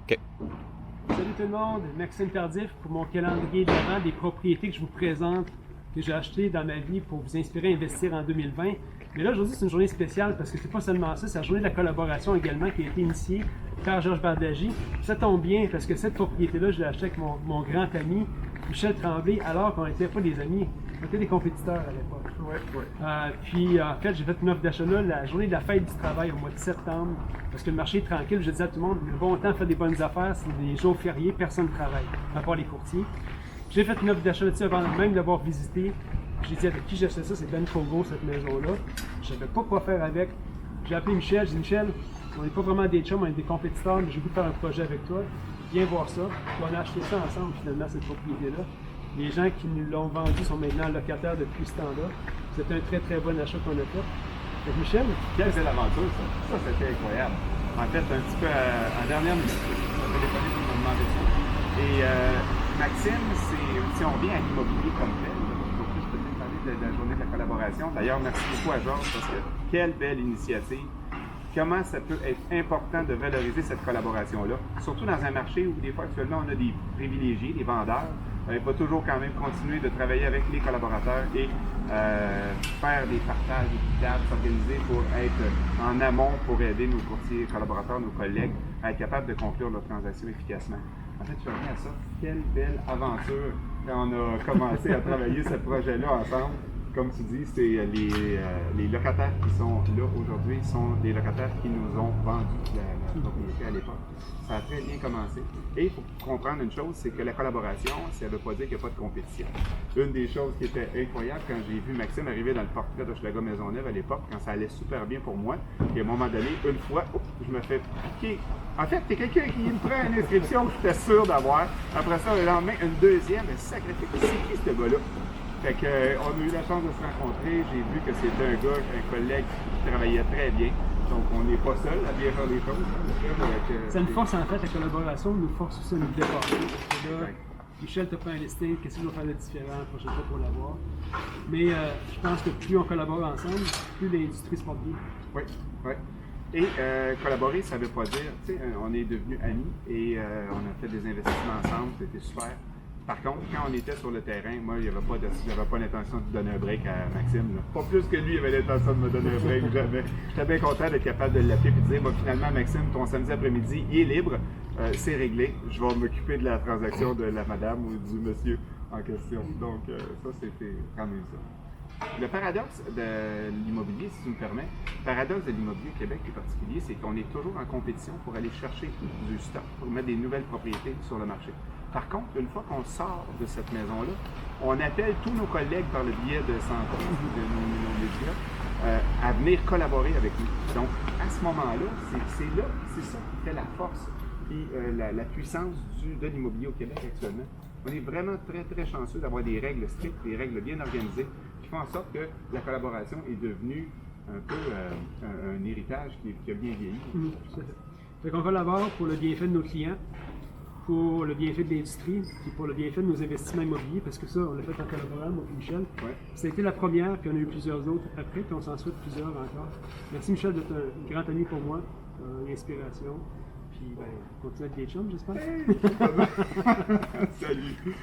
OK. Salut tout le monde, Maxime Tardif pour mon calendrier d'avant des propriétés que je vous présente, que j'ai achetées dans ma vie pour vous inspirer à investir en 2020. Mais là, aujourd'hui, c'est une journée spéciale parce que c'est pas seulement ça, c'est la journée de la collaboration également qui a été initiée par Georges Bardagy. Ça tombe bien parce que cette propriété-là, je l'ai achetée avec mon grand ami Michel Tremblay, alors qu'on n'était pas des amis, on était des compétiteurs à l'époque. Puis en fait, j'ai fait une offre d'achat là la journée de la fête du travail au mois de septembre, parce que le marché est tranquille. Je disais à tout le monde, le bon temps de faire des bonnes affaires, c'est des jours fériés, personne ne travaille, à part les courtiers. J'ai fait une offre d'achat là-dessus avant même d'avoir visité. J'ai dit avec qui j'achetais ça, c'est Ben Fogo, cette maison-là. Je ne savais pas quoi faire avec. J'ai appelé Michel, j'ai dit Michel, on n'est pas vraiment des chums, on est des compétiteurs, mais j'ai voulu faire un projet avec toi. Viens voir ça. Puis on a acheté ça ensemble finalement, cette propriété-là. Les gens qui nous l'ont vendu sont maintenant locataires depuis ce temps-là. C'était un très très bon achat qu'on a fait. Avec Michel. Quelle belle aventure, ça. Ça, c'était incroyable. En fait, un petit peu en dernière minute, je m'ai téléphoné pour me demander ça. Et Maxime, si on revient à l'immobilier comme tel, je vais plus peut-être parler de la journée de la collaboration. D'ailleurs, merci beaucoup à Georges parce que quelle belle initiative. Comment ça peut être important de valoriser cette collaboration-là, surtout dans un marché où des fois actuellement on a des privilégiés, des vendeurs. Il faut toujours quand même continuer de travailler avec les collaborateurs et faire des partages équitables, s'organiser pour être en amont pour aider nos courtiers collaborateurs, nos collègues à être capables de conclure leurs transactions efficacement. En fait, je reviens à ça. Quelle belle aventure quand on a commencé à travailler ce projet-là ensemble. Comme tu dis, c'est les locataires qui sont là aujourd'hui sont des locataires qui nous ont vendu la propriété à l'époque. Ça a très bien commencé. Et il faut comprendre une chose, c'est que la collaboration, ça ne veut pas dire qu'il n'y a pas de compétition. Une des choses qui était incroyable quand j'ai vu Maxime arriver dans le portrait d'Hochelaga Maisonneuve à l'époque, quand ça allait super bien pour moi, et à un moment donné, une fois, je me fais piquer. En fait, t'es quelqu'un qui me prend une inscription que j'étais sûr d'avoir. Après ça, le lendemain, une deuxième, sacrifice. C'est qui ce gars-là? Fait qu'on a eu la chance de se rencontrer. J'ai vu que c'était un gars, un collègue qui travaillait très bien. Donc, on n'est pas seul à bien faire les choses. Ça nous force en fait, la collaboration nous force aussi à nous dépasser. Parce que là, Michel t'a fait un listing, qu'est-ce qu'il va faire de différent la prochaine fois pour l'avoir. Mais je pense que plus on collabore ensemble, plus l'industrie se porte bien. Oui, oui. Et collaborer, ça ne veut pas dire, tu sais, on est devenus amis et on a fait des investissements ensemble, c'était super. Par contre, quand on était sur le terrain, moi, je n'avais pas l'intention de donner un break à Maxime. Là. Pas plus que lui, il avait l'intention de me donner un break, jamais. J'étais bien content d'être capable de l'appeler et de dire, finalement, Maxime, ton samedi après-midi, il est libre, c'est réglé. Je vais m'occuper de la transaction de la madame ou du monsieur en question. Donc, ça, c'était quand même ça. Le paradoxe de l'immobilier, si tu me permets, le paradoxe de l'immobilier au Québec en particulier, c'est qu'on est toujours en compétition pour aller chercher du stock, pour mettre des nouvelles propriétés sur le marché. Par contre, une fois qu'on sort de cette maison-là, on appelle tous nos collègues par le biais de Santos ou de nos médias à venir collaborer avec nous. Donc, à ce moment-là, c'est ça qui fait la force et la puissance de l'immobilier au Québec actuellement. On est vraiment très, très chanceux d'avoir des règles strictes, des règles bien organisées qui font en sorte que la collaboration est devenue un peu un héritage qui a bien vieilli. Fait qu'on collabore pour le bienfait de nos clients, pour le bienfait de l'industrie, et pour le bienfait de nos investissements immobiliers, parce que ça, on l'a fait en collaborant, moi et Michel. Ouais. Ça a été la première, puis on a eu plusieurs autres après, puis on s'en souhaite plusieurs encore. Merci Michel d'être un grand ami pour moi, une inspiration. Puis, ben, continuer à être des chums, j'espère. Hey, salut!